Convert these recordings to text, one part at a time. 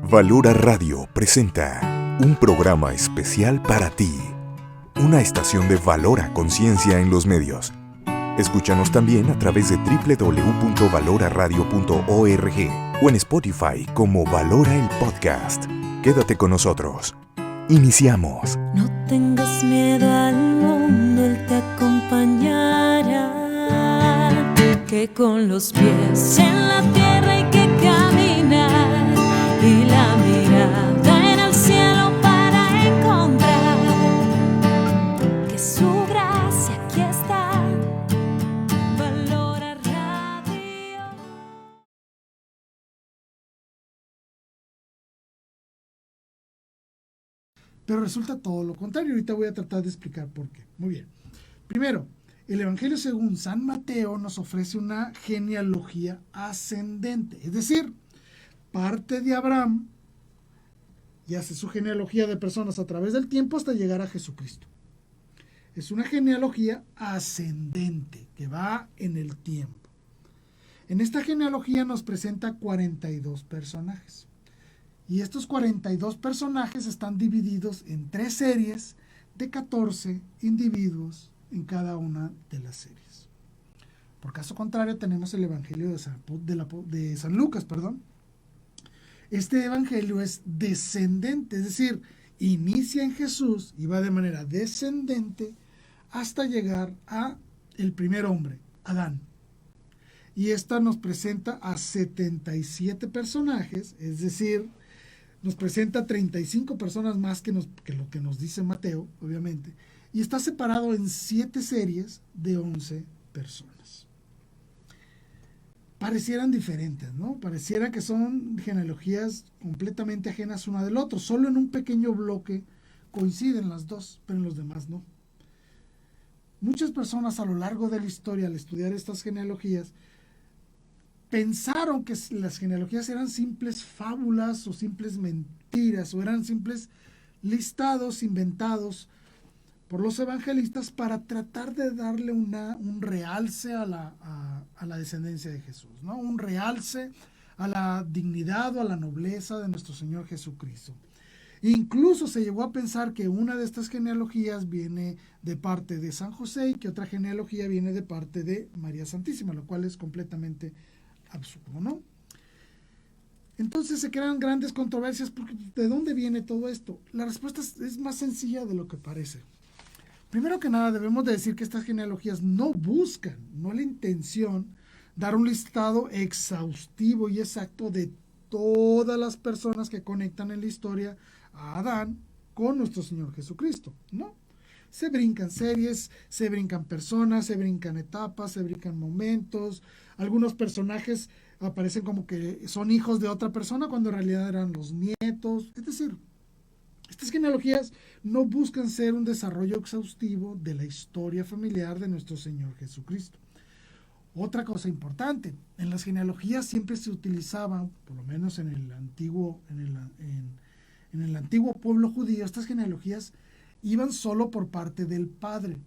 Valora Radio presenta un programa especial para ti, una estación de Valora Conciencia en los medios. Escúchanos también a través de www.valoraradio.org o en Spotify como Valora el Podcast. Quédate con nosotros. Iniciamos. No tengas miedo al mundo, Él te acompañará. Que con los pies en la tierra hay que caminar y la mirada en el cielo para encontrar que su gracia aquí está. Valora Radio. Pero resulta todo lo contrario. Ahorita voy a tratar de explicar por qué. Muy bien. Primero, el Evangelio según San Mateo nos ofrece una genealogía ascendente. Es decir, parte de Abraham y hace su genealogía de personas a través del tiempo hasta llegar a Jesucristo. Es una genealogía ascendente que va en el tiempo. En esta genealogía nos presenta 42 personajes. Y estos 42 personajes están divididos en 3 series de 14 individuos en cada una de las series. Por caso contrario, tenemos el Evangelio de San Lucas. Este Evangelio es descendente, es decir, inicia en Jesús y va de manera descendente hasta llegar a el primer hombre, Adán. Y esta nos presenta a 77 personajes, es decir, nos presenta 35 personas más que lo que nos dice Mateo, obviamente, y está separado en 7 series de 11 personas. Parecieran diferentes, ¿no? Pareciera que son genealogías completamente ajenas una del otro. Solo en un pequeño bloque coinciden las dos, pero en los demás no. Muchas personas a lo largo de la historia, al estudiar estas genealogías, pensaron que las genealogías eran simples fábulas o simples mentiras o eran simples listados inventados por los evangelistas para tratar de darle un realce a la descendencia de Jesús, ¿no? Un realce a la dignidad o a la nobleza de nuestro Señor Jesucristo. Incluso se llegó a pensar que una de estas genealogías viene de parte de San José y que otra genealogía viene de parte de María Santísima, lo cual es completamente absurdo, ¿no? Entonces se crean grandes controversias porque ¿de dónde viene todo esto? La respuesta es más sencilla de lo que parece. Primero que nada, debemos de decir que estas genealogías no buscan, no la intención, dar un listado exhaustivo y exacto de todas las personas que conectan en la historia a Adán con nuestro Señor Jesucristo, ¿no? Se brincan series, se brincan personas, se brincan etapas, se brincan momentos. Algunos personajes aparecen como que son hijos de otra persona cuando en realidad eran los nietos. Es decir, estas genealogías no buscan ser un desarrollo exhaustivo de la historia familiar de nuestro Señor Jesucristo. Otra cosa importante, en las genealogías siempre se utilizaban, por lo menos en el antiguo pueblo judío, estas genealogías iban solo por parte del padre.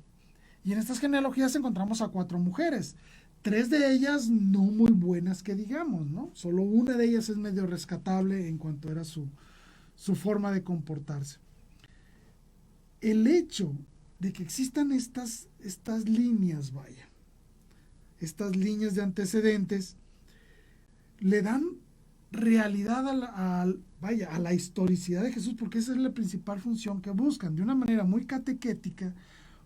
Y en estas genealogías encontramos a 4 mujeres. 3 de ellas no muy buenas que digamos, ¿no? Solo una de ellas es medio rescatable en cuanto era su forma de comportarse. El hecho de que existan estas líneas, estas líneas de antecedentes, le dan realidad a la historicidad de Jesús, porque esa es la principal función que buscan, de una manera muy catequética,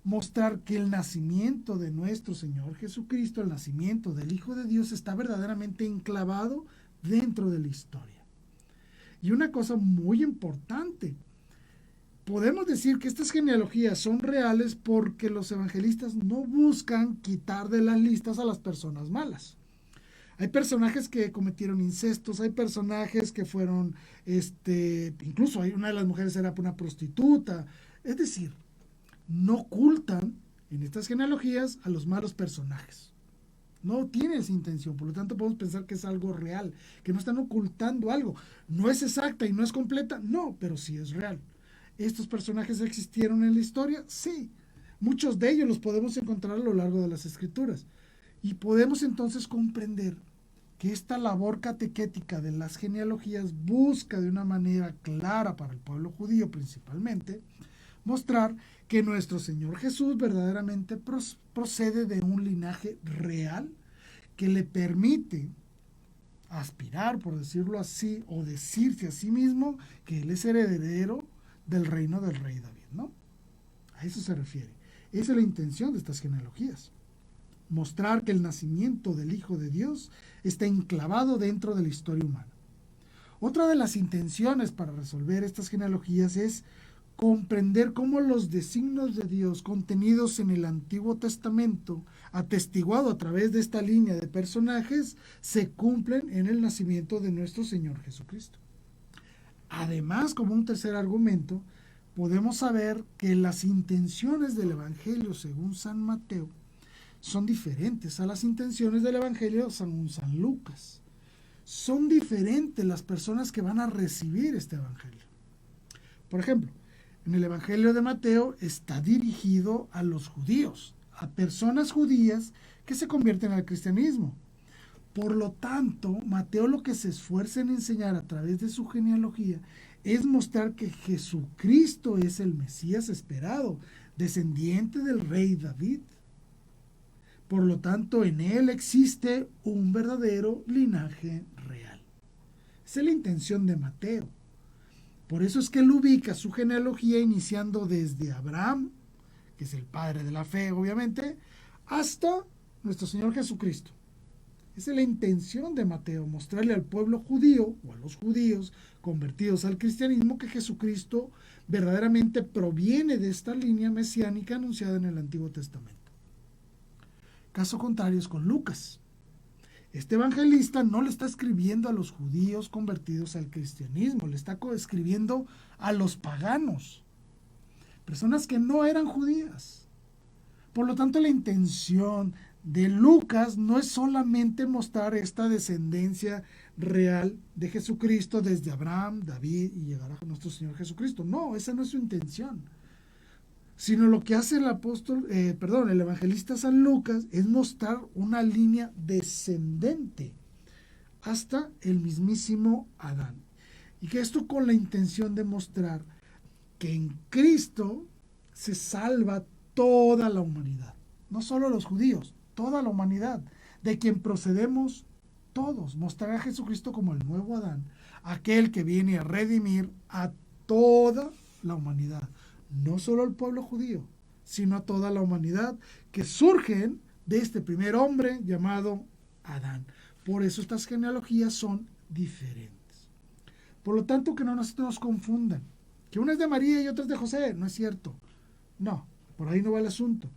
mostrar que el nacimiento de nuestro Señor Jesucristo, el nacimiento del Hijo de Dios, está verdaderamente enclavado dentro de la historia. Y una cosa muy importante, podemos decir que estas genealogías son reales porque los evangelistas no buscan quitar de las listas a las personas malas. Hay personajes que cometieron incestos, hay personajes que fueron, incluso una de las mujeres era una prostituta. Es decir, no ocultan en estas genealogías a los malos personajes. No tiene esa intención, por lo tanto podemos pensar que es algo real, que no están ocultando algo. No es exacta y no es completa, no, pero sí es real. ¿Estos personajes existieron en la historia? Sí. Muchos de ellos los podemos encontrar a lo largo de las Escrituras. Y podemos entonces comprender que esta labor catequética de las genealogías busca de una manera clara para el pueblo judío principalmente, mostrar que nuestro Señor Jesús verdaderamente procede de un linaje real que le permite aspirar, por decirlo así, o decirse a sí mismo que Él es heredero del reino del rey David, ¿no? A eso se refiere. Esa es la intención de estas genealogías. Mostrar que el nacimiento del Hijo de Dios está enclavado dentro de la historia humana. Otra de las intenciones para resolver estas genealogías es comprender cómo los designios de Dios contenidos en el Antiguo Testamento, atestiguado a través de esta línea de personajes, se cumplen en el nacimiento de nuestro Señor Jesucristo. Además, como un tercer argumento, podemos saber que las intenciones del Evangelio según San Mateo son diferentes a las intenciones del Evangelio según San Lucas. Son diferentes las personas que van a recibir este Evangelio. Por ejemplo, en el Evangelio de Mateo está dirigido a los judíos, a personas judías que se convierten al cristianismo. Por lo tanto, Mateo lo que se esfuerza en enseñar a través de su genealogía es mostrar que Jesucristo es el Mesías esperado, descendiente del rey David. Por lo tanto, en él existe un verdadero linaje real. Esa es la intención de Mateo. Por eso es que él ubica su genealogía iniciando desde Abraham, que es el padre de la fe, obviamente, hasta nuestro Señor Jesucristo. Esa es la intención de Mateo, mostrarle al pueblo judío o a los judíos convertidos al cristianismo que Jesucristo verdaderamente proviene de esta línea mesiánica anunciada en el Antiguo Testamento. Caso contrario es con Lucas. Este evangelista no le está escribiendo a los judíos convertidos al cristianismo, le está escribiendo a los paganos, personas que no eran judías. Por lo tanto, la intención de Lucas no es solamente mostrar esta descendencia real de Jesucristo desde Abraham, David y llegar a nuestro Señor Jesucristo. No, esa no es su intención. Sino lo que hace el evangelista San Lucas es mostrar una línea descendente hasta el mismísimo Adán. Y que esto con la intención de mostrar que en Cristo se salva toda la humanidad. No solo los judíos, toda la humanidad, de quien procedemos todos. Mostrar a Jesucristo como el nuevo Adán, aquel que viene a redimir a toda la humanidad. No solo al pueblo judío, sino a toda la humanidad que surgen de este primer hombre llamado Adán. Por eso estas genealogías son diferentes. Por lo tanto, que no nos confundan. Que una es de María y otra es de José. No es cierto. No, por ahí no va el asunto.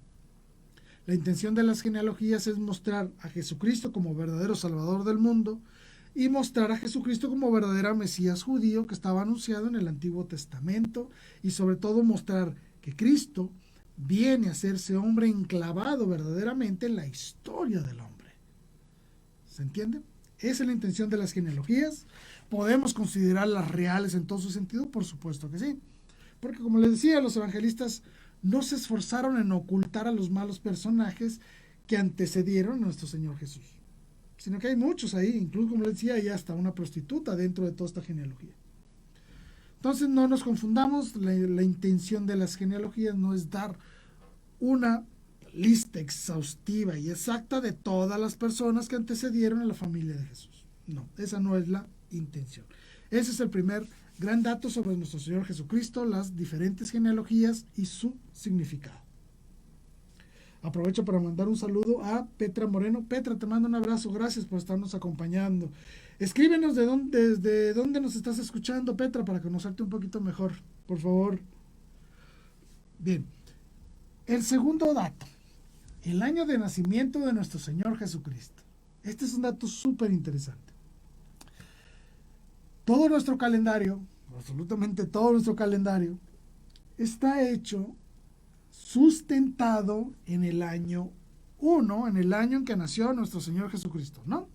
La intención de las genealogías es mostrar a Jesucristo como verdadero Salvador del mundo y mostrar a Jesucristo como verdadera Mesías judío que estaba anunciado en el Antiguo Testamento, y sobre todo mostrar que Cristo viene a hacerse hombre enclavado verdaderamente en la historia del hombre. ¿Se entiende? Esa es la intención de las genealogías. ¿Podemos considerarlas reales en todo su sentido? Por supuesto que sí. Porque como les decía, los evangelistas no se esforzaron en ocultar a los malos personajes que antecedieron a nuestro Señor Jesús, sino que hay muchos ahí, incluso como les decía, hay hasta una prostituta dentro de toda esta genealogía. Entonces no nos confundamos, la intención de las genealogías no es dar una lista exhaustiva y exacta de todas las personas que antecedieron a la familia de Jesús. No, esa no es la intención. Ese es el primer gran dato sobre nuestro Señor Jesucristo, las diferentes genealogías y su significado. Aprovecho para mandar un saludo a Petra Moreno. Petra, te mando un abrazo, gracias por estarnos acompañando. Escríbenos desde dónde nos estás escuchando, Petra, para conocerte un poquito mejor, por favor. Bien, el segundo dato, el año de nacimiento de nuestro Señor Jesucristo. Este es un dato súper interesante. Todo nuestro calendario, absolutamente todo nuestro calendario, está hecho, sustentado en el año 1, en el año en que nació nuestro Señor Jesucristo, ¿no?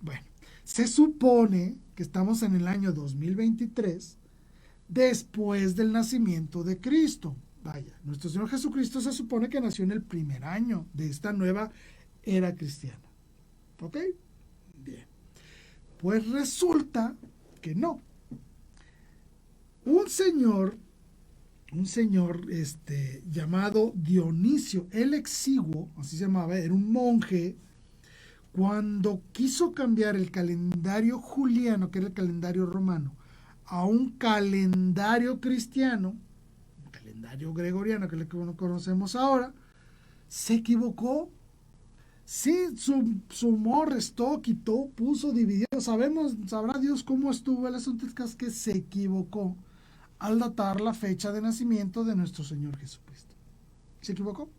Bueno, se supone que estamos en el año 2023, después del nacimiento de Cristo. Vaya, nuestro Señor Jesucristo se supone que nació en el primer año de esta nueva era cristiana. ¿Ok? Bien. Pues resulta que no. Un señor llamado Dionisio el Exiguo, así se llamaba, era un monje, cuando quiso cambiar el calendario juliano, que era el calendario romano, a un calendario cristiano, un calendario gregoriano, que es lo que conocemos ahora, se equivocó. Sí, sumó, restó, quitó, puso, dividió. Sabrá Dios cómo estuvo el asunto, es que se equivocó al datar la fecha de nacimiento de nuestro Señor Jesucristo. Se equivocó.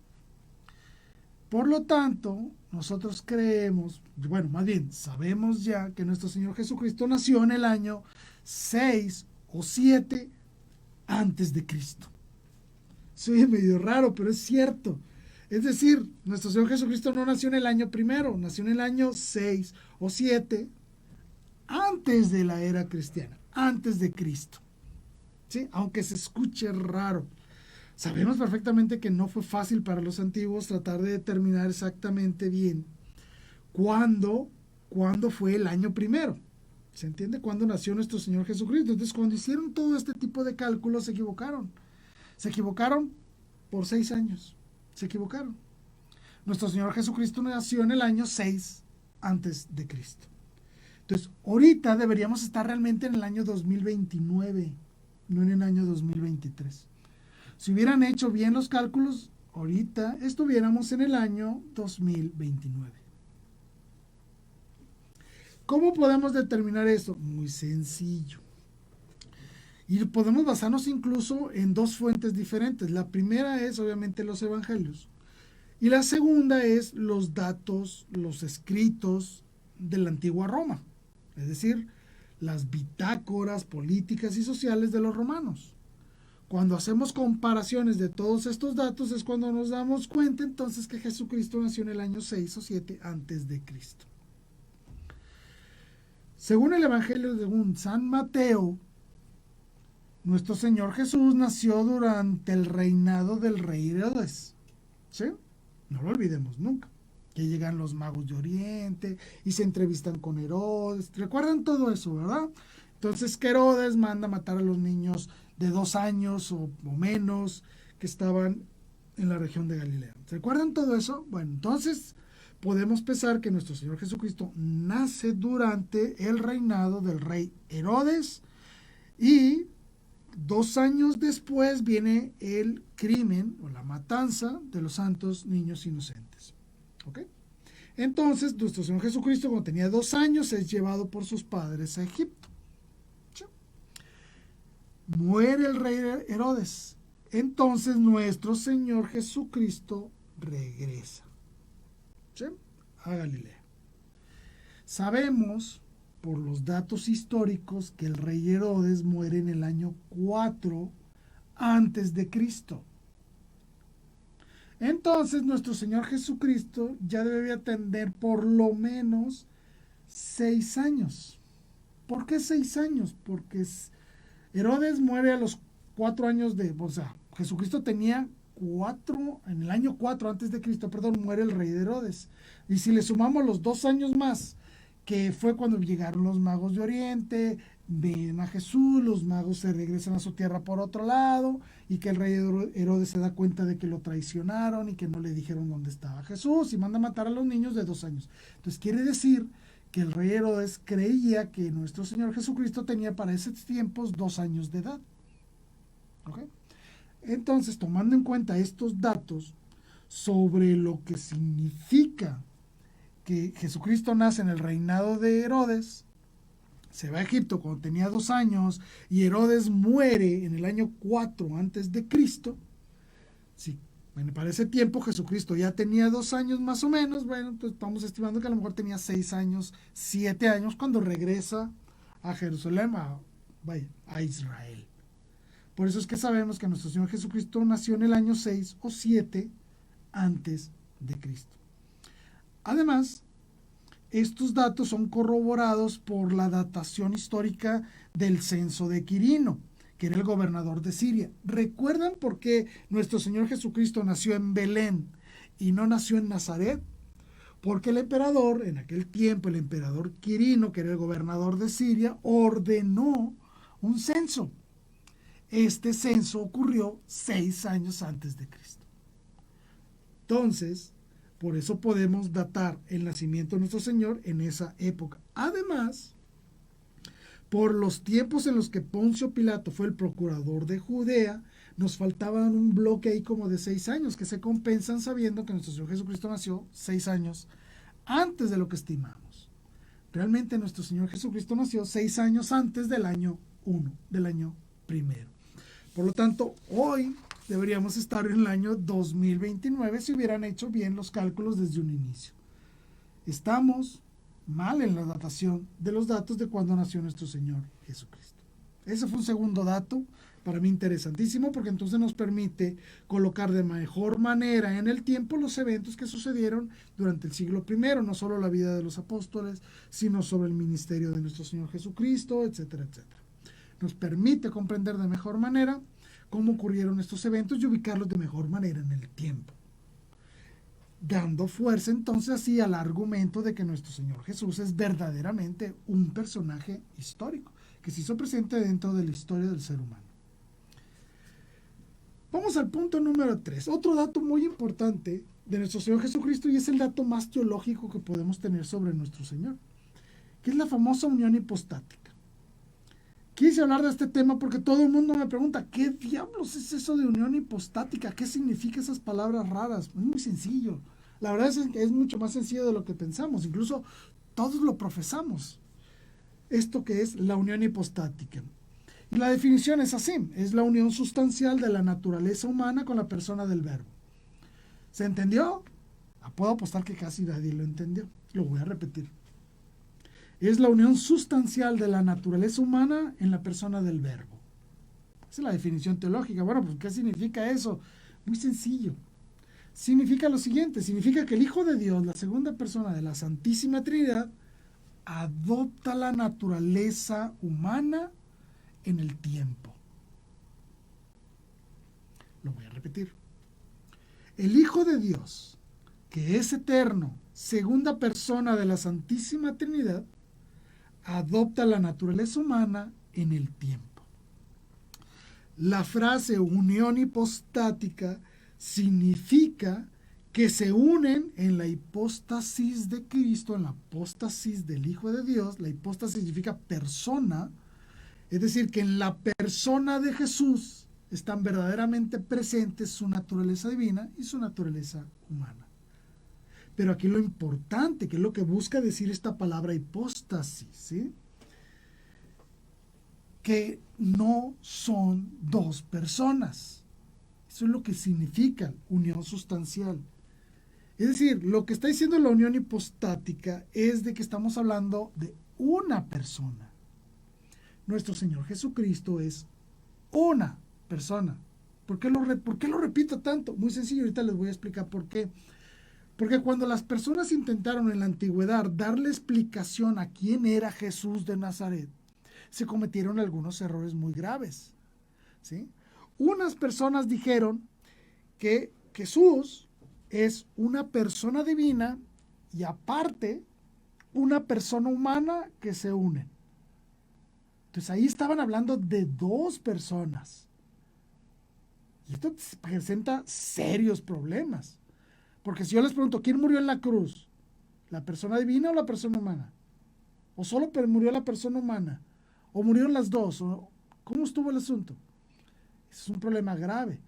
Por lo tanto, nosotros creemos, bueno, más bien, sabemos ya que nuestro Señor Jesucristo nació en el año 6 o 7 antes de Cristo. Soy medio raro, pero es cierto. Es decir, nuestro Señor Jesucristo no nació en el año primero, nació en el año 6 o 7 antes de la era cristiana, antes de Cristo. ¿Sí? Aunque se escuche raro. Sabemos perfectamente que no fue fácil para los antiguos tratar de determinar exactamente bien cuándo fue el año primero. ¿Se entiende? Cuándo nació nuestro Señor Jesucristo. Entonces, cuando hicieron todo este tipo de cálculos, se equivocaron. Se equivocaron por 6 años. Se equivocaron. Nuestro Señor Jesucristo nació en el año 6 antes de Cristo. Entonces, ahorita deberíamos estar realmente en el año 2029, no en el año 2023. Si hubieran hecho bien los cálculos, ahorita estuviéramos en el año 2029. ¿Cómo podemos determinar eso? Muy sencillo. Y podemos basarnos incluso en dos fuentes diferentes. La primera es obviamente los evangelios. Y la segunda es los datos, los escritos de la antigua Roma. Es decir, las bitácoras políticas y sociales de los romanos. Cuando hacemos comparaciones de todos estos datos es cuando nos damos cuenta entonces que Jesucristo nació en el año 6 o 7 antes de Cristo. Según el Evangelio de San Mateo, nuestro Señor Jesús nació durante el reinado del rey Herodes. ¿Sí? No lo olvidemos nunca. Que llegan los magos de Oriente y se entrevistan con Herodes. ¿Recuerdan todo eso, verdad? Entonces que Herodes manda matar a los niños de 2 años o menos que estaban en la región de Galilea. ¿Recuerdan todo eso? Bueno, entonces podemos pensar que nuestro Señor Jesucristo nace durante el reinado del rey Herodes y 2 años después viene el crimen o la matanza de los santos niños inocentes. ¿Ok? Entonces, nuestro Señor Jesucristo, cuando tenía 2 años, es llevado por sus padres a Egipto. ¿Sí? Muere el rey Herodes. Entonces, nuestro Señor Jesucristo regresa, ¿sí?, a Galilea. Sabemos, por los datos históricos, que el rey Herodes muere en el año 4 antes de Cristo. Entonces nuestro Señor Jesucristo ya debía tener por lo menos 6 años. ¿Por qué 6 años? Porque Herodes muere a los 4 años Jesucristo tenía 4, en el año 4 antes de Cristo, muere el rey de Herodes. Y si le sumamos los 2 años más, que fue cuando llegaron los magos de Oriente, ven a Jesús, los magos se regresan a su tierra por otro lado, y que el rey Herodes se da cuenta de que lo traicionaron y que no le dijeron dónde estaba Jesús, y manda a matar a los niños de 2 años. Entonces quiere decir que el rey Herodes creía que nuestro Señor Jesucristo tenía para esos tiempos 2 años de edad. ¿Ok? Entonces, tomando en cuenta estos datos sobre lo que significa que Jesucristo nace en el reinado de Herodes, se va a Egipto cuando tenía 2 años y Herodes muere en el año 4 antes de Cristo. Sí, bueno, para ese tiempo Jesucristo ya tenía 2 años más o menos. Bueno, pues estamos estimando que a lo mejor tenía 6 años, 7 años cuando regresa a Jerusalén, a Israel. Por eso es que sabemos que nuestro Señor Jesucristo nació en el año 6 o 7 antes de Cristo. Además, estos datos son corroborados por la datación histórica del censo de Quirino, que era el gobernador de Siria. ¿Recuerdan por qué nuestro Señor Jesucristo nació en Belén y no nació en Nazaret? Porque el emperador, en aquel tiempo, el emperador Quirino, que era el gobernador de Siria, ordenó un censo. Este censo ocurrió 6 años antes de Cristo. Entonces, por eso podemos datar el nacimiento de nuestro Señor en esa época. Además, por los tiempos en los que Poncio Pilato fue el procurador de Judea, nos faltaban un bloque ahí como de 6 años que se compensan sabiendo que nuestro Señor Jesucristo nació 6 años antes de lo que estimamos. Realmente nuestro Señor Jesucristo nació 6 años antes del año 1, del año primero. Por lo tanto, hoy deberíamos estar en el año 2029 si hubieran hecho bien los cálculos desde un inicio. Estamos mal en la datación de los datos de cuando nació nuestro Señor Jesucristo. Ese fue un segundo dato para mí interesantísimo, porque entonces nos permite colocar de mejor manera en el tiempo los eventos que sucedieron durante el siglo I, no solo la vida de los apóstoles, sino sobre el ministerio de nuestro Señor Jesucristo, etcétera, etcétera. Nos permite comprender de mejor manera cómo ocurrieron estos eventos y ubicarlos de mejor manera en el tiempo, dando fuerza entonces así al argumento de que nuestro Señor Jesús es verdaderamente un personaje histórico, que se hizo presente dentro de la historia del ser humano. Vamos al punto número 3, otro dato muy importante de nuestro Señor Jesucristo, y es el dato más teológico que podemos tener sobre nuestro Señor, que es la famosa unión hipostática. Quise hablar de este tema porque todo el mundo me pregunta, ¿qué diablos es eso de unión hipostática? ¿Qué significa esas palabras raras? Es muy sencillo. La verdad es que es mucho más sencillo de lo que pensamos. Incluso todos lo profesamos. Esto que es la unión hipostática. Y la definición es así. Es la unión sustancial de la naturaleza humana con la persona del Verbo. ¿Se entendió? Puedo apostar que casi nadie lo entendió. Lo voy a repetir. Es la unión sustancial de la naturaleza humana en la persona del Verbo. Esa es la definición teológica. Bueno, pues ¿qué significa eso? Muy sencillo. Significa lo siguiente, significa que el Hijo de Dios, la segunda persona de la Santísima Trinidad, adopta la naturaleza humana en el tiempo. Lo voy a repetir. El Hijo de Dios, que es eterno, segunda persona de la Santísima Trinidad, adopta la naturaleza humana en el tiempo. La frase unión hipostática significa que se unen en la hipóstasis de Cristo, en la hipóstasis del Hijo de Dios. La hipóstasis significa persona, es decir, que en la persona de Jesús están verdaderamente presentes su naturaleza divina y su naturaleza humana. Pero aquí lo importante, que es lo que busca decir esta palabra hipóstasis, ¿sí? Que no son dos personas. Eso es lo que significa unión sustancial. Es decir, lo que está diciendo la unión hipostática es de que estamos hablando de una persona. Nuestro Señor Jesucristo es una persona. ¿Por qué lo repito tanto? Muy sencillo, ahorita les voy a explicar por qué. Porque cuando las personas intentaron en la antigüedad darle explicación a quién era Jesús de Nazaret, se cometieron algunos errores muy graves, ¿sí? Unas personas dijeron que Jesús es una persona divina y aparte una persona humana que se unen. Entonces ahí estaban hablando de dos personas. Y esto presenta serios problemas. Porque si yo les pregunto, ¿quién murió en la cruz? ¿La persona divina o la persona humana? ¿O solo murió la persona humana? ¿O murieron las dos? ¿Cómo estuvo el asunto? Es un problema grave.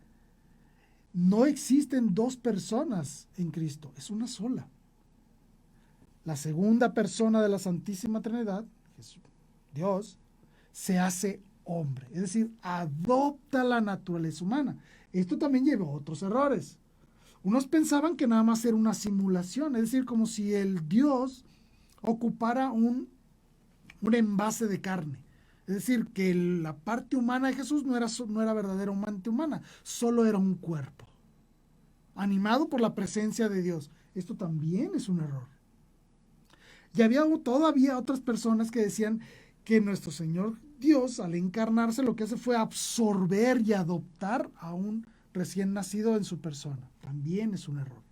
No existen dos personas en Cristo, es una sola. La segunda persona de la Santísima Trinidad, Jesús, Dios, se hace hombre, es decir, adopta la naturaleza humana. Esto también lleva a otros errores. Unos pensaban que nada más era una simulación, es decir, como si el Dios ocupara un envase de carne. Es decir, que la parte humana de Jesús no era verdaderamente humana, solo era un cuerpo, animado por la presencia de Dios. Esto también es un error. Y había todavía otras personas que decían que nuestro Señor Dios, al encarnarse, lo que hace fue absorber y adoptar a un recién nacido en su persona. También es un error.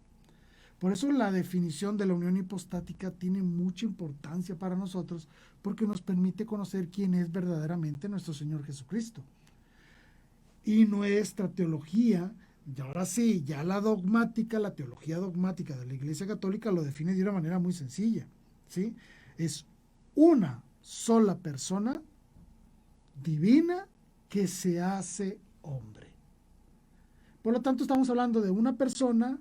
Por eso la definición de la unión hipostática tiene mucha importancia para nosotros, porque nos permite conocer quién es verdaderamente nuestro Señor Jesucristo. Y nuestra teología, y ahora sí, ya la teología dogmática de la Iglesia Católica lo define de una manera muy sencilla, ¿sí? Es una sola persona divina que se hace hombre. Por lo tanto, estamos hablando de una persona,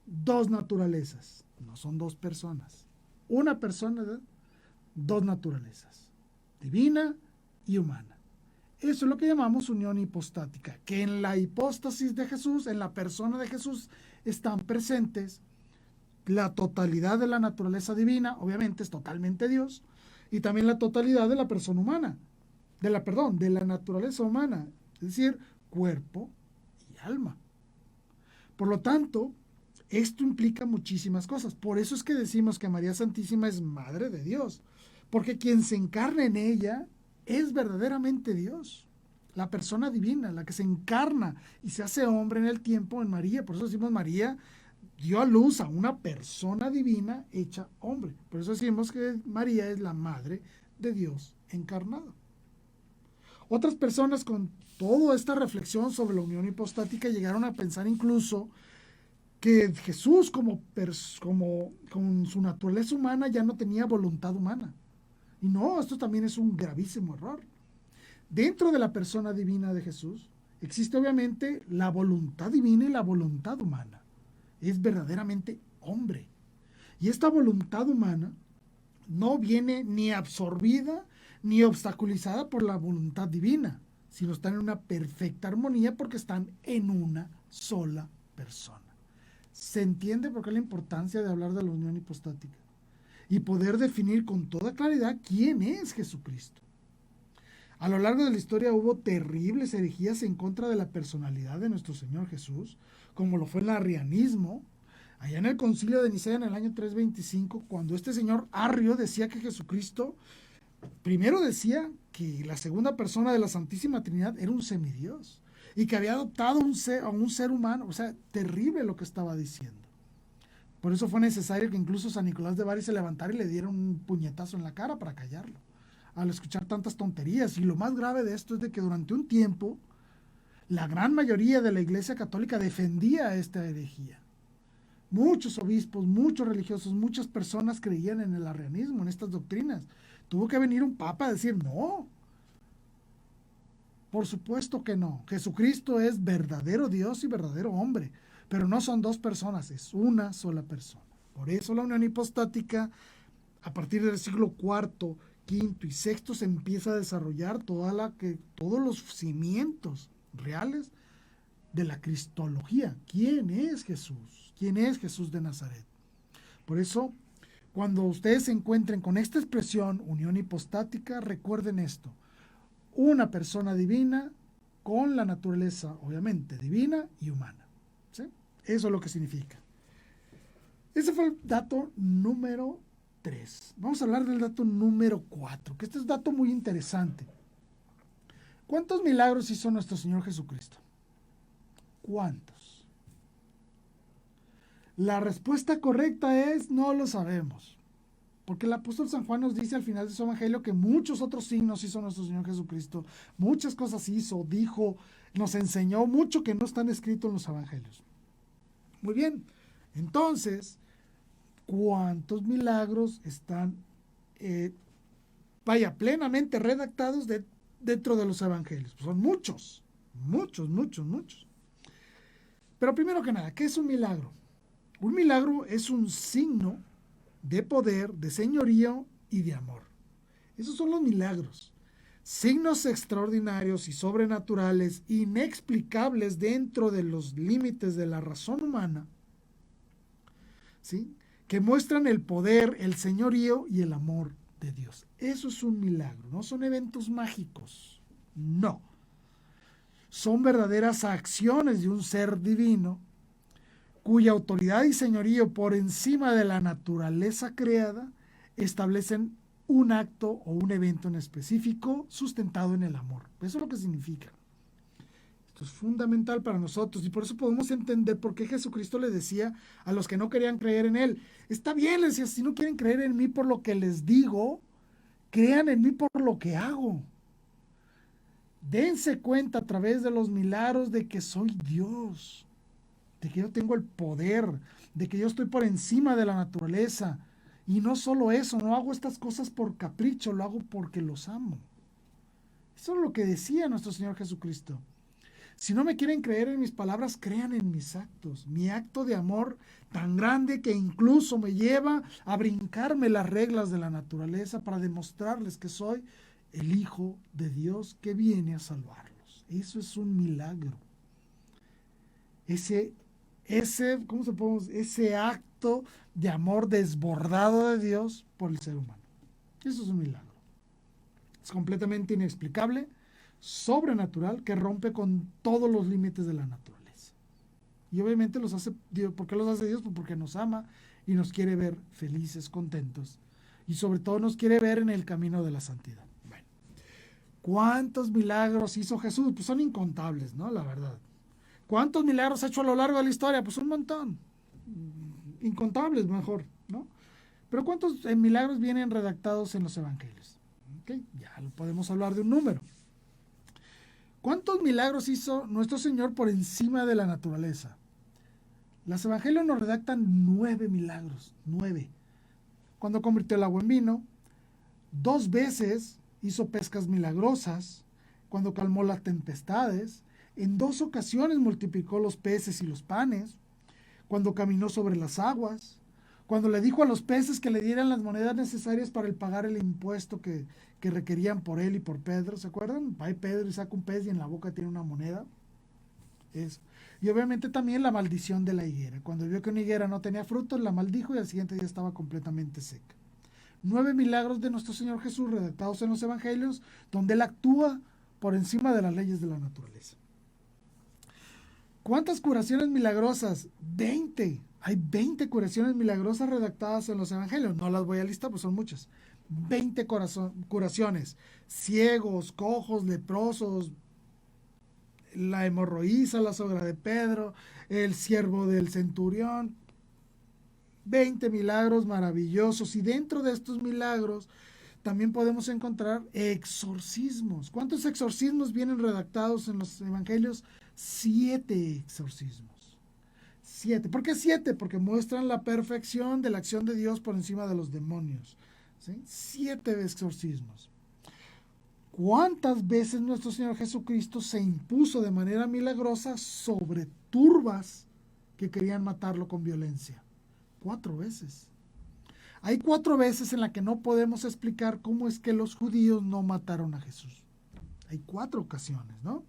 dos naturalezas. No son dos personas. Una persona, dos naturalezas, divina y humana. Eso es lo que llamamos unión hipostática, que en la hipóstasis de Jesús, en la persona de Jesús, están presentes la totalidad de la naturaleza divina, obviamente es totalmente Dios, y también la totalidad de la persona humana, de la naturaleza humana, es decir, cuerpo y alma. Por lo tanto, esto implica muchísimas cosas. Por eso es que decimos que María Santísima es Madre de Dios, porque quien se encarna en ella es verdaderamente Dios, la persona divina, la que se encarna y se hace hombre en el tiempo en María. Por eso decimos María dio a luz a una persona divina hecha hombre. Por eso decimos que María es la Madre de Dios encarnado. Otras personas con toda esta reflexión sobre la unión hipostática llegaron a pensar incluso que Jesús con su naturaleza humana ya no tenía voluntad humana. Y no, esto también es un gravísimo error. Dentro de la persona divina de Jesús existe obviamente la voluntad divina y la voluntad humana. Es verdaderamente hombre. Y esta voluntad humana no viene ni absorbida ni obstaculizada por la voluntad divina, sino están en una perfecta armonía porque están en una sola persona. ¿Se entiende por qué la importancia de hablar de la unión hipostática? Y poder definir con toda claridad quién es Jesucristo. A lo largo de la historia hubo terribles herejías en contra de la personalidad de nuestro Señor Jesús, como lo fue el arrianismo, allá en el concilio de Nicea en el año 325, cuando este señor Arrio decía que Jesucristo, primero decía que la segunda persona de la Santísima Trinidad era un semidios, y que había adoptado a un ser humano. O sea, terrible lo que estaba diciendo. Por eso fue necesario que incluso San Nicolás de Bari se levantara y le diera un puñetazo en la cara para callarlo, al escuchar tantas tonterías. Y lo más grave de esto es de que durante un tiempo la gran mayoría de la Iglesia Católica defendía esta herejía. Muchos obispos, muchos religiosos, muchas personas creían en el arrianismo, en estas doctrinas. Tuvo que venir un papa a decir no. Por supuesto que no. Jesucristo es verdadero Dios y verdadero hombre. Pero no son dos personas, es una sola persona. Por eso la unión hipostática, a partir del siglo IV, V y VI, se empieza a desarrollar todos los cimientos reales de la cristología. ¿Quién es Jesús? ¿Quién es Jesús de Nazaret? Por eso, cuando ustedes se encuentren con esta expresión, unión hipostática, recuerden esto. Una persona divina con la naturaleza, obviamente, divina y humana. ¿Sí? Eso es lo que significa. Ese fue el dato número 3. Vamos a hablar del dato número 4, que este es un dato muy interesante. ¿Cuántos milagros hizo nuestro Señor Jesucristo? ¿Cuántos? La respuesta correcta es no lo sabemos. Porque el apóstol San Juan nos dice al final de su evangelio que muchos otros signos hizo nuestro Señor Jesucristo. Muchas cosas hizo, dijo, nos enseñó mucho que no están escritos en los evangelios. Muy bien, entonces, ¿cuántos milagros están, plenamente redactados dentro de los evangelios? Pues son muchos. Pero primero que nada, ¿qué es un milagro? Un milagro es un signo de poder, de señorío y de amor. Esos son los milagros. Signos extraordinarios y sobrenaturales, inexplicables dentro de los límites de la razón humana, ¿sí? Que muestran el poder, el señorío y el amor de Dios. Eso es un milagro, no son eventos mágicos, no. Son verdaderas acciones de un ser divino cuya autoridad y señorío por encima de la naturaleza creada establecen un acto o un evento en específico sustentado en el amor. Eso es lo que significa. Esto es fundamental para nosotros y por eso podemos entender por qué Jesucristo le decía a los que no querían creer en Él. Está bien, les decía, si no quieren creer en mí por lo que les digo, crean en mí por lo que hago. Dense cuenta a través de los milagros de que soy Dios, de que yo tengo el poder, de que yo estoy por encima de la naturaleza. Y no solo eso, no hago estas cosas por capricho, lo hago porque los amo. Eso es lo que decía nuestro Señor Jesucristo. Si no me quieren creer en mis palabras, crean en mis actos. Mi acto de amor tan grande que incluso me lleva a brincarme las reglas de la naturaleza para demostrarles que soy el Hijo de Dios que viene a salvarlos. Eso es un milagro. Ese acto de amor desbordado de Dios por el ser humano. Eso es un milagro. Es completamente inexplicable, sobrenatural, que rompe con todos los límites de la naturaleza. Y obviamente los hace Dios. ¿Por qué los hace Dios? Pues porque nos ama y nos quiere ver felices, contentos. Y sobre todo nos quiere ver en el camino de la santidad. Bueno, ¿cuántos milagros hizo Jesús? Pues son incontables, ¿no? La verdad. ¿Cuántos milagros ha hecho a lo largo de la historia? Pues un montón. Incontables, mejor, ¿no? Pero ¿cuántos milagros vienen redactados en los evangelios? Okay, ya podemos hablar de un número. ¿Cuántos milagros hizo nuestro Señor por encima de la naturaleza? Los evangelios nos redactan 9 milagros. 9. Cuando convirtió el agua en vino, 2 veces hizo pescas milagrosas, cuando calmó las tempestades, en 2 ocasiones multiplicó los peces y los panes, cuando caminó sobre las aguas, cuando le dijo a los peces que le dieran las monedas necesarias para pagar el impuesto que requerían por él y por Pedro. ¿Se acuerdan? Va Pedro y saca un pez y en la boca tiene una moneda. Eso. Y obviamente también la maldición de la higuera. Cuando vio que una higuera no tenía frutos, la maldijo y al siguiente día estaba completamente seca. 9 milagros de nuestro Señor Jesús redactados en los evangelios, donde Él actúa por encima de las leyes de la naturaleza. ¿Cuántas curaciones milagrosas? 20. Hay 20 curaciones milagrosas redactadas en los evangelios. No las voy a listar, pues son muchas. 20 curaciones. Ciegos, cojos, leprosos, la hemorroísa, la sogra de Pedro, el siervo del centurión. 20 milagros maravillosos. Y dentro de estos milagros también podemos encontrar exorcismos. ¿Cuántos exorcismos vienen redactados en los evangelios? 7 exorcismos. 7. ¿Por qué 7? Porque muestran la perfección de la acción de Dios por encima de los demonios. ¿Sí? 7 exorcismos. ¿Cuántas veces nuestro Señor Jesucristo se impuso de manera milagrosa sobre turbas que querían matarlo con violencia? 4 veces. Hay 4 veces en las que no podemos explicar cómo es que los judíos no mataron a Jesús. Hay 4 ocasiones, ¿no?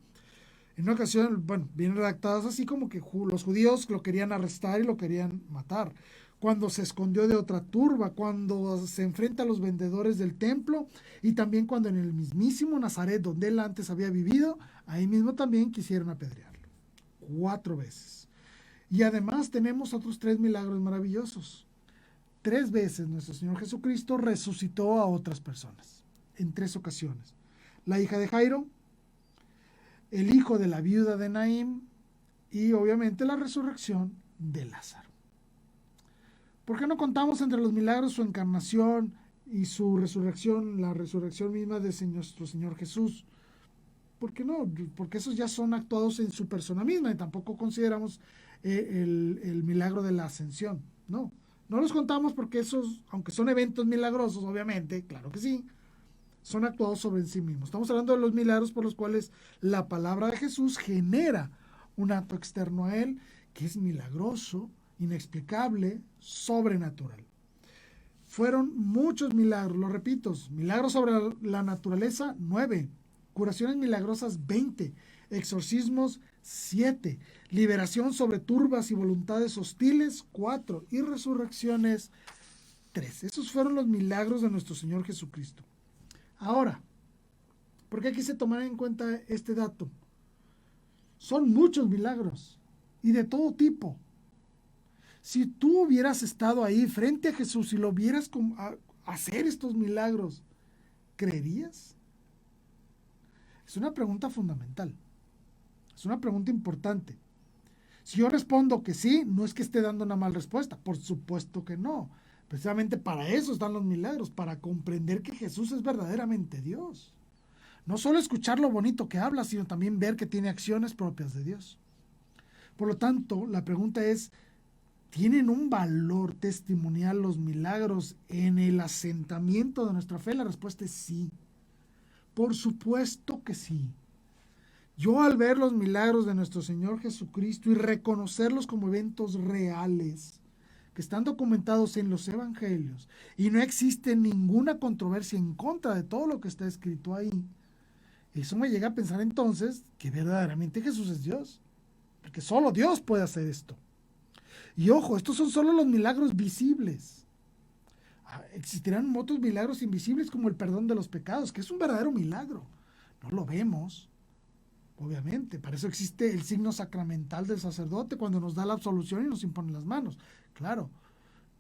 En una ocasión, bueno, vienen redactadas así como que los judíos lo querían arrestar y lo querían matar. Cuando se escondió de otra turba, cuando se enfrenta a los vendedores del templo y también cuando en el mismísimo Nazaret, donde él antes había vivido, ahí mismo también quisieron apedrearlo. 4 veces. Y además tenemos otros 3 milagros maravillosos. 3 veces nuestro Señor Jesucristo resucitó a otras personas, en 3 ocasiones. La hija de Jairo, el hijo de la viuda de Naín y obviamente la resurrección de Lázaro. ¿Por qué no contamos entre los milagros su encarnación y su resurrección, la resurrección misma de nuestro Señor Jesús? ¿Por qué no? Porque esos ya son actuados en su persona misma y tampoco consideramos el milagro de la ascensión. No los contamos porque esos, aunque son eventos milagrosos, obviamente, claro que sí, son actuados sobre sí mismos. Estamos hablando de los milagros por los cuales la palabra de Jesús genera un acto externo a él que es milagroso, inexplicable, sobrenatural. Fueron muchos milagros, lo repito, milagros sobre la naturaleza, 9, curaciones milagrosas, 20, exorcismos, 7, liberación sobre turbas y voluntades hostiles, 4, y resurrecciones, 3. Esos fueron los milagros de nuestro Señor Jesucristo. Ahora, ¿por qué quise tomar en cuenta este dato? Son muchos milagros y de todo tipo. Si tú hubieras estado ahí frente a Jesús y lo vieras hacer estos milagros, ¿creerías? Es una pregunta fundamental. Es una pregunta importante. Si yo respondo que sí, no es que esté dando una mala respuesta, por supuesto que no. Precisamente para eso están los milagros, para comprender que Jesús es verdaderamente Dios. No solo escuchar lo bonito que habla, sino también ver que tiene acciones propias de Dios. Por lo tanto, la pregunta es, ¿tienen un valor testimonial los milagros en el asentamiento de nuestra fe? La respuesta es sí. Por supuesto que sí. Yo al ver los milagros de nuestro Señor Jesucristo y reconocerlos como eventos reales, que están documentados en los evangelios, y no existe ninguna controversia en contra de todo lo que está escrito ahí, eso me llega a pensar entonces que verdaderamente Jesús es Dios, porque solo Dios puede hacer esto. Y ojo, estos son solo los milagros visibles. Existirán otros milagros invisibles como el perdón de los pecados, que es un verdadero milagro. No lo vemos, obviamente. Para eso existe el signo sacramental del sacerdote cuando nos da la absolución y nos impone las manos. Claro,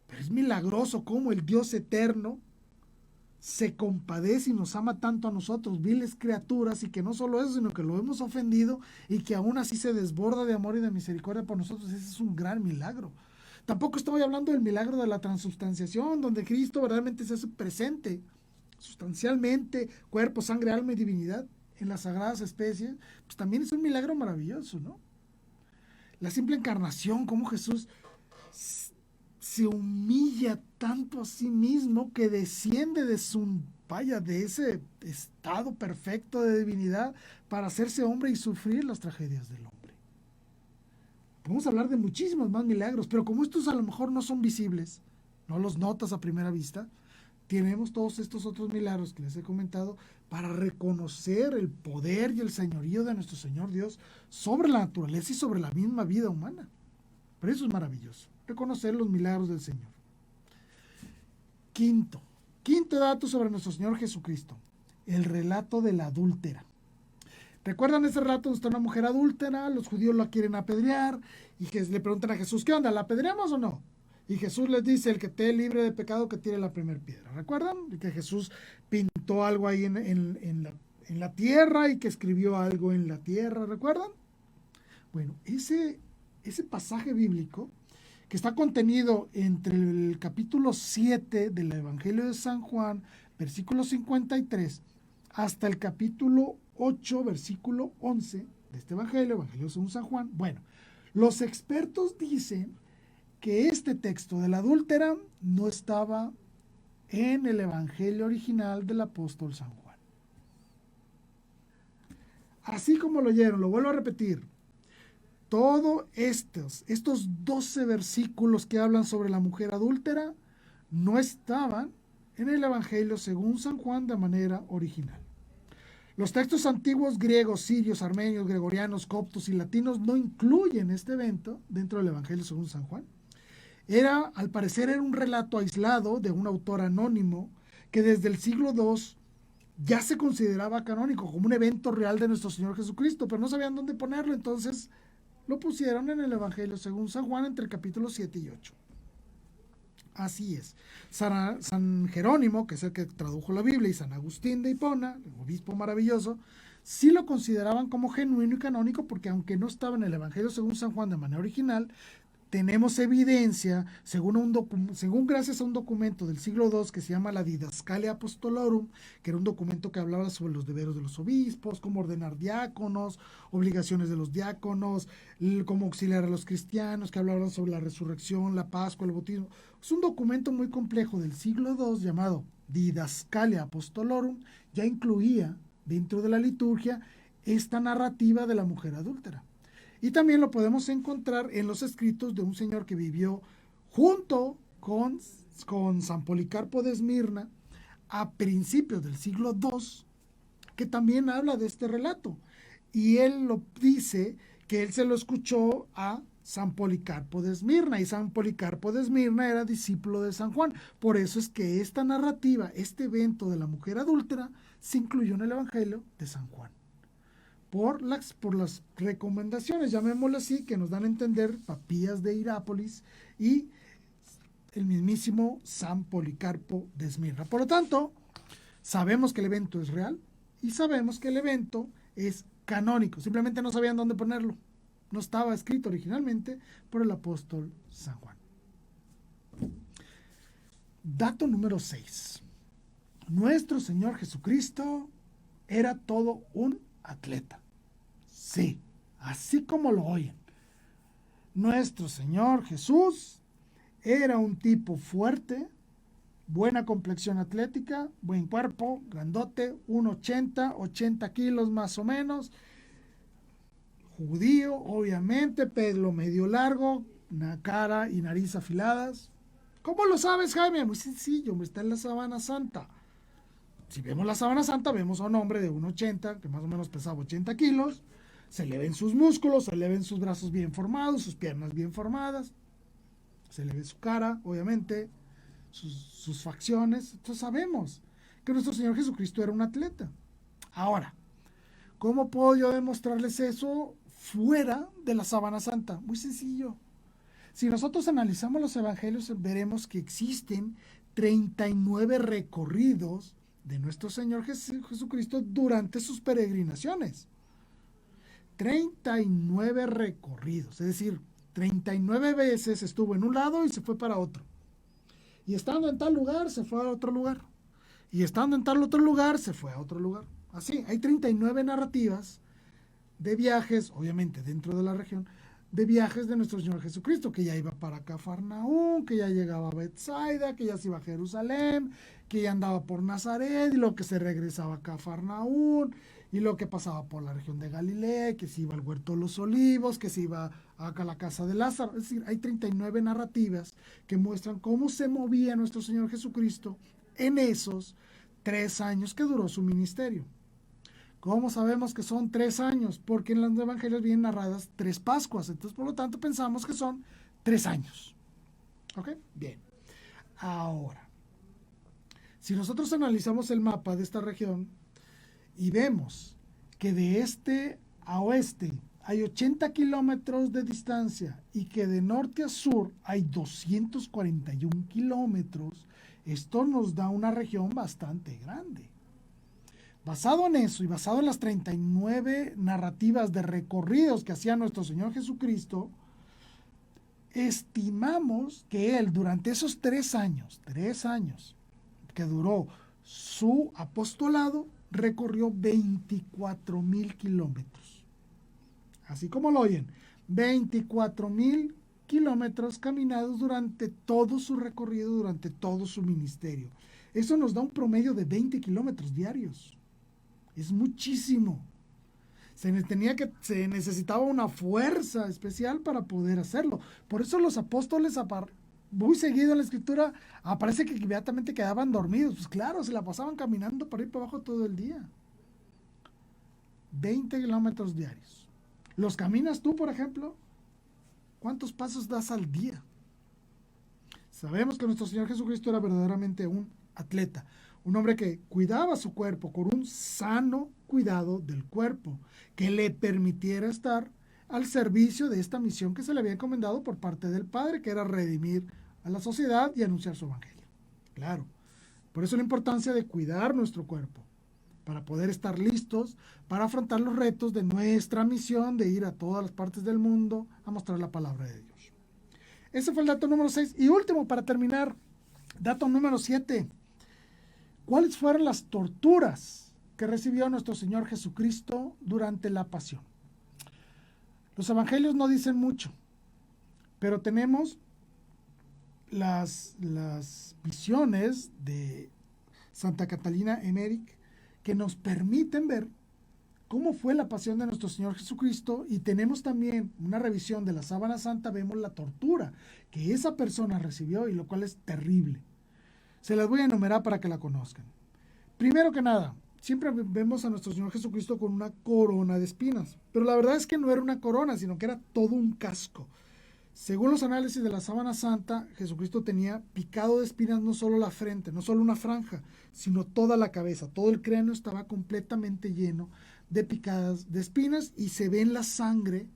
pero es milagroso cómo el Dios eterno se compadece y nos ama tanto a nosotros, viles criaturas, y que no solo eso, sino que lo hemos ofendido y que aún así se desborda de amor y de misericordia por nosotros. Ese es un gran milagro. Tampoco estoy hablando del milagro de la transubstanciación, donde Cristo verdaderamente se hace presente, sustancialmente, cuerpo, sangre, alma y divinidad, en las sagradas especies. Pues también es un milagro maravilloso, ¿no? La simple encarnación, cómo Jesús se humilla tanto a sí mismo que desciende de de ese estado perfecto de divinidad para hacerse hombre y sufrir las tragedias del hombre. Podemos hablar de muchísimos más milagros, pero como estos a lo mejor no son visibles, no los notas a primera vista, tenemos todos estos otros milagros que les he comentado para reconocer el poder y el señorío de nuestro Señor Dios sobre la naturaleza y sobre la misma vida humana. Pero eso es maravilloso, reconocer los milagros del Señor. Quinto dato sobre nuestro Señor Jesucristo, el relato de la adúltera. ¿Recuerdan ese relato donde está una mujer adúltera? Los judíos la quieren apedrear y que le preguntan a Jesús, ¿qué onda? ¿La apedreamos o no? Y Jesús les dice, el que esté libre de pecado que tire la primera piedra. ¿Recuerdan? Y que Jesús pintó algo ahí en la tierra y que escribió algo en la tierra. ¿Recuerdan? Bueno, ese pasaje bíblico que está contenido entre el capítulo 7 del Evangelio de San Juan, versículo 53, hasta el capítulo 8, versículo 11 de este Evangelio según San Juan. Bueno, los expertos dicen que este texto de la adúltera no estaba en el Evangelio original del apóstol San Juan. Así como lo oyeron, lo vuelvo a repetir. Todos estos 12 versículos que hablan sobre la mujer adúltera no estaban en el Evangelio según San Juan de manera original. Los textos antiguos griegos, sirios, armenios, gregorianos, coptos y latinos no incluyen este evento dentro del Evangelio según San Juan. Al parecer era un relato aislado de un autor anónimo que desde el siglo II ya se consideraba canónico como un evento real de nuestro Señor Jesucristo, pero no sabían dónde ponerlo, entonces lo pusieron en el Evangelio según San Juan entre el capítulo 7 y 8. Así es. San Jerónimo, que es el que tradujo la Biblia, y San Agustín de Hipona, el obispo maravilloso, sí lo consideraban como genuino y canónico porque aunque no estaba en el Evangelio según San Juan de manera original, tenemos evidencia, según gracias a un documento del siglo II que se llama la Didascalia Apostolorum, que era un documento que hablaba sobre los deberes de los obispos, cómo ordenar diáconos, obligaciones de los diáconos, cómo auxiliar a los cristianos, que hablaban sobre la resurrección, la Pascua, el bautismo. Es un documento muy complejo del siglo II llamado Didascalia Apostolorum, ya incluía dentro de la liturgia esta narrativa de la mujer adúltera. Y también lo podemos encontrar en los escritos de un señor que vivió junto con San Policarpo de Esmirna a principios del siglo II, que también habla de este relato. Y él lo dice que él se lo escuchó a San Policarpo de Esmirna, y San Policarpo de Esmirna era discípulo de San Juan. Por eso es que esta narrativa, este evento de la mujer adúltera, se incluyó en el Evangelio de San Juan. Por las recomendaciones, llamémoslo así, que nos dan a entender Papías de Hierápolis y el mismísimo San Policarpo de Esmirna. Por lo tanto, sabemos que el evento es real y sabemos que el evento es canónico, simplemente no sabían dónde ponerlo. No estaba escrito originalmente por el apóstol San Juan. Dato número 6. Nuestro Señor Jesucristo era todo un atleta. Sí, así como lo oyen. Nuestro Señor Jesús era un tipo fuerte, buena complexión atlética, buen cuerpo, grandote, 1,80, 80 kilos más o menos, judío, obviamente, pelo medio largo, una cara y nariz afiladas. ¿Cómo lo sabes, Jaime? Muy sencillo, está en la Sábana Santa. Si vemos la Sábana Santa, vemos a un hombre de 1,80, que más o menos pesaba 80 kilos, se le ven sus músculos, se le ven sus brazos bien formados, sus piernas bien formadas, se le ve su cara, obviamente, sus facciones. Entonces sabemos que nuestro Señor Jesucristo era un atleta. Ahora, ¿cómo puedo yo demostrarles eso fuera de la Sábana Santa? Muy sencillo. Si nosotros analizamos los evangelios, veremos que existen 39 recorridos de nuestro Señor Jesucristo durante sus peregrinaciones. 39 recorridos, es decir, 39 veces estuvo en un lado y se fue para otro. Y estando en tal lugar, se fue a otro lugar. Y estando en tal otro lugar, se fue a otro lugar. Así, hay 39 narrativas de viajes, obviamente dentro de la región, de viajes de nuestro Señor Jesucristo, que ya iba para Cafarnaúm, que ya llegaba a Betsaida, que ya se iba a Jerusalén, que ya andaba por Nazaret, y lo que se regresaba a Cafarnaúm, y lo que pasaba por la región de Galilea, que se iba al huerto de los olivos, que se iba a la casa de Lázaro. Es decir, hay 39 narrativas que muestran cómo se movía nuestro Señor Jesucristo en esos 3 años que duró su ministerio. ¿Cómo sabemos que son 3 años? Porque en los evangelios vienen narradas 3 Pascuas. Entonces, por lo tanto, pensamos que son 3 años. ¿Ok? Bien. Ahora, si nosotros analizamos el mapa de esta región y vemos que de este a oeste hay 80 kilómetros de distancia y que de norte a sur hay 241 kilómetros, esto nos da una región bastante grande. Basado en eso y basado en las 39 narrativas de recorridos que hacía nuestro Señor Jesucristo, estimamos que Él durante esos 3 años que duró su apostolado, recorrió 24,000 kilómetros. Así como lo oyen, 24,000 kilómetros caminados durante todo su recorrido, durante todo su ministerio. Eso nos da un promedio de 20 kilómetros diarios. Es muchísimo. Se necesitaba una fuerza especial para poder hacerlo. Por eso los apóstoles, muy seguido en la escritura, aparece que inmediatamente quedaban dormidos. Pues claro, se la pasaban caminando para ir para abajo todo el día. 20 kilómetros diarios. ¿Los caminas tú, por ejemplo? ¿Cuántos pasos das al día? Sabemos que nuestro Señor Jesucristo era verdaderamente un atleta. Un hombre que cuidaba su cuerpo con un sano cuidado del cuerpo, que le permitiera estar al servicio de esta misión que se le había encomendado por parte del Padre, que era redimir a la sociedad y anunciar su evangelio. Claro, por eso la importancia de cuidar nuestro cuerpo, para poder estar listos para afrontar los retos de nuestra misión de ir a todas las partes del mundo a mostrar la palabra de Dios. Ese fue el dato número 6. Y último, para terminar, dato número 7. ¿Cuáles fueron las torturas que recibió nuestro Señor Jesucristo durante la pasión? Los evangelios no dicen mucho, pero tenemos las visiones de Santa Catalina Emmerich que nos permiten ver cómo fue la pasión de nuestro Señor Jesucristo, y tenemos también una revisión de la Sábana Santa, vemos la tortura que esa persona recibió, y lo cual es terrible. Se las voy a enumerar para que la conozcan. Primero que nada, siempre vemos a nuestro Señor Jesucristo con una corona de espinas, pero la verdad es que no era una corona, sino que era todo un casco. Según los análisis de la Sábana Santa, Jesucristo tenía picado de espinas no solo la frente, no solo una franja, sino toda la cabeza. Todo el cráneo estaba completamente lleno de picadas de espinas, y se ve en la sangre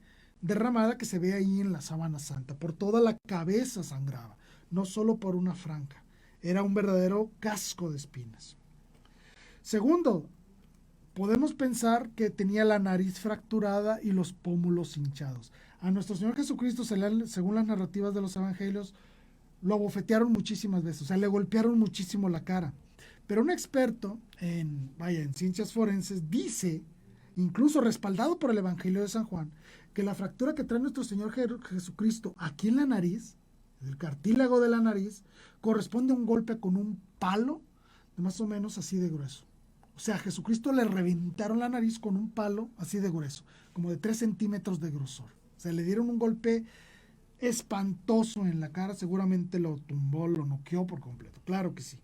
derramada que se ve ahí en la Sábana Santa. Por toda la cabeza sangraba, no solo por una franja. Era un verdadero casco de espinas. Segundo, podemos pensar que tenía la nariz fracturada y los pómulos hinchados. A nuestro Señor Jesucristo, según las narrativas de los evangelios, lo abofetearon muchísimas veces, o sea, le golpearon muchísimo la cara. Pero un experto en ciencias forenses dice, incluso respaldado por el Evangelio de San Juan, que la fractura que trae nuestro Señor Jesucristo aquí en la nariz, el cartílago de la nariz, corresponde a un golpe con un palo de más o menos así de grueso. O sea, a Jesucristo le reventaron la nariz con un palo así de grueso, como de 3 centímetros de grosor. O sea, le dieron un golpe espantoso en la cara, seguramente lo tumbó, lo noqueó por completo, claro que sí.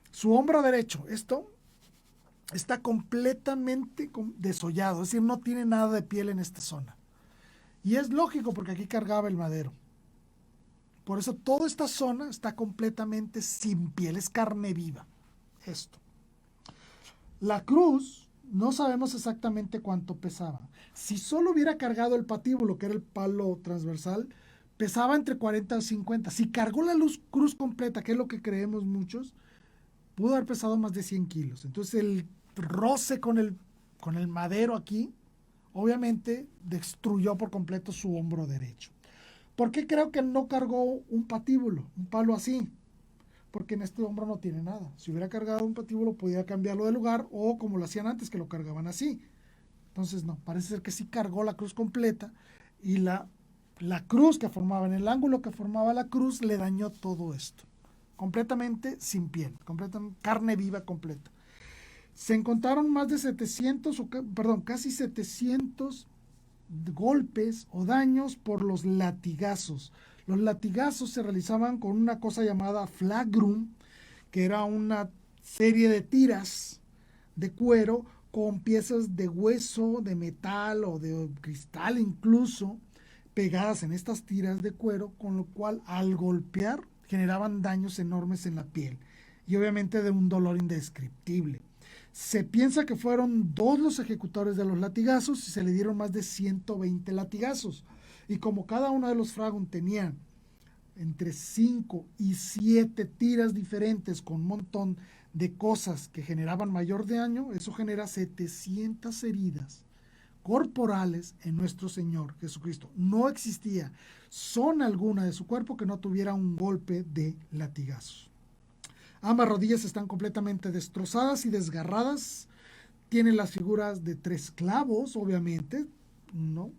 Su hombro derecho, esto está completamente desollado, es decir, no tiene nada de piel en esta zona. Y es lógico porque aquí cargaba el madero. Por eso toda esta zona está completamente sin piel, es carne viva. Esto. La cruz, no sabemos exactamente cuánto pesaba. Si solo hubiera cargado el patíbulo, que era el palo transversal, pesaba entre 40 y 50. Si cargó la cruz completa, que es lo que creemos muchos, pudo haber pesado más de 100 kilos. Entonces el roce con el madero aquí, obviamente destruyó por completo su hombro derecho. ¿Por qué creo que no cargó un patíbulo, un palo así? Porque en este hombro no tiene nada. Si hubiera cargado un patíbulo, podía cambiarlo de lugar, o como lo hacían antes, que lo cargaban así. Entonces no, parece ser que sí cargó la cruz completa, y la cruz que formaba, en el ángulo que formaba la cruz, le dañó todo esto. Completamente sin piel, completamente carne viva completa. Se encontraron más de casi 700 golpes o daños por los latigazos. Los latigazos se realizaban con una cosa llamada flagrum, que era una serie de tiras de cuero con piezas de hueso, de metal o de cristal incluso, pegadas en estas tiras de cuero, con lo cual al golpear generaban daños enormes en la piel y obviamente de un dolor indescriptible. Se piensa que fueron 2 los ejecutores de los latigazos y se le dieron más de 120 latigazos. Y como cada uno de los fragum tenía entre 5 y 7 tiras diferentes con un montón de cosas que generaban mayor daño, eso genera 700 heridas corporales en nuestro Señor Jesucristo. No existía zona alguna de su cuerpo que no tuviera un golpe de latigazos. Ambas rodillas están completamente destrozadas y desgarradas. Tienen las figuras de 3 clavos, obviamente, ¿no?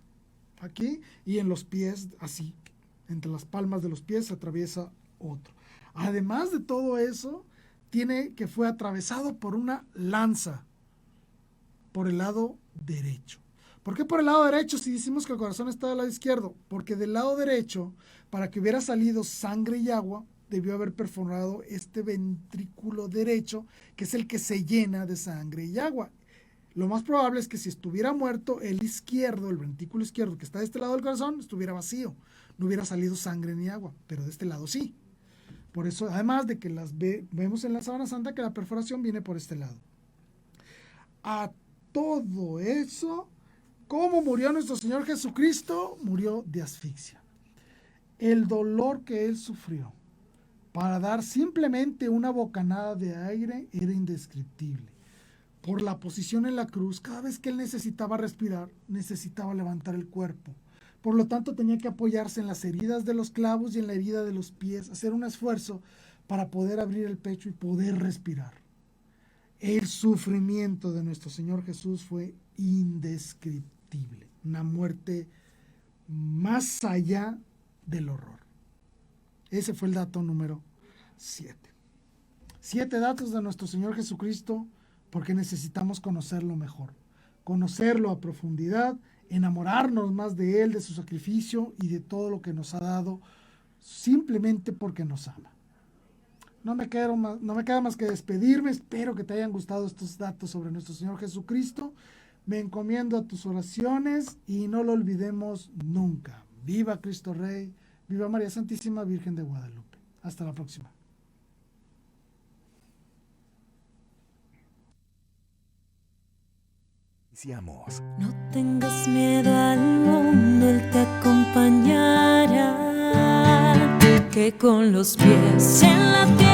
Aquí, y en los pies, así, entre las palmas de los pies se atraviesa otro. Además de todo eso, tiene que fue atravesado por una lanza por el lado derecho. ¿Por qué por el lado derecho si decimos que el corazón está del lado izquierdo? Porque del lado derecho, para que hubiera salido sangre y agua, debió haber perforado este ventrículo derecho, que es el que se llena de sangre y agua. Lo más probable es que si estuviera muerto, el izquierdo, el ventrículo izquierdo, que está de este lado del corazón, estuviera vacío. No hubiera salido sangre ni agua, pero de este lado sí. Por eso, además de que vemos en la Sábana Santa que la perforación viene por este lado. A todo eso, ¿cómo murió nuestro Señor Jesucristo? Murió de asfixia. El dolor que él sufrió para dar simplemente una bocanada de aire era indescriptible. Por la posición en la cruz, cada vez que él necesitaba respirar, necesitaba levantar el cuerpo. Por lo tanto, tenía que apoyarse en las heridas de los clavos y en la herida de los pies, hacer un esfuerzo para poder abrir el pecho y poder respirar. El sufrimiento de nuestro Señor Jesús fue indescriptible. Una muerte más allá del horror. Ese fue el dato número 7. 7 datos de nuestro Señor Jesucristo, porque necesitamos conocerlo mejor. Conocerlo a profundidad, enamorarnos más de Él, de su sacrificio y de todo lo que nos ha dado, simplemente porque nos ama. No me queda más que despedirme. Espero que te hayan gustado estos datos sobre nuestro Señor Jesucristo. Me encomiendo a tus oraciones y no lo olvidemos nunca. Viva Cristo Rey. Viva María Santísima Virgen de Guadalupe. Hasta la próxima. Iniciamos. No tengas miedo al mundo, Él te acompañará, que con los pies en la tierra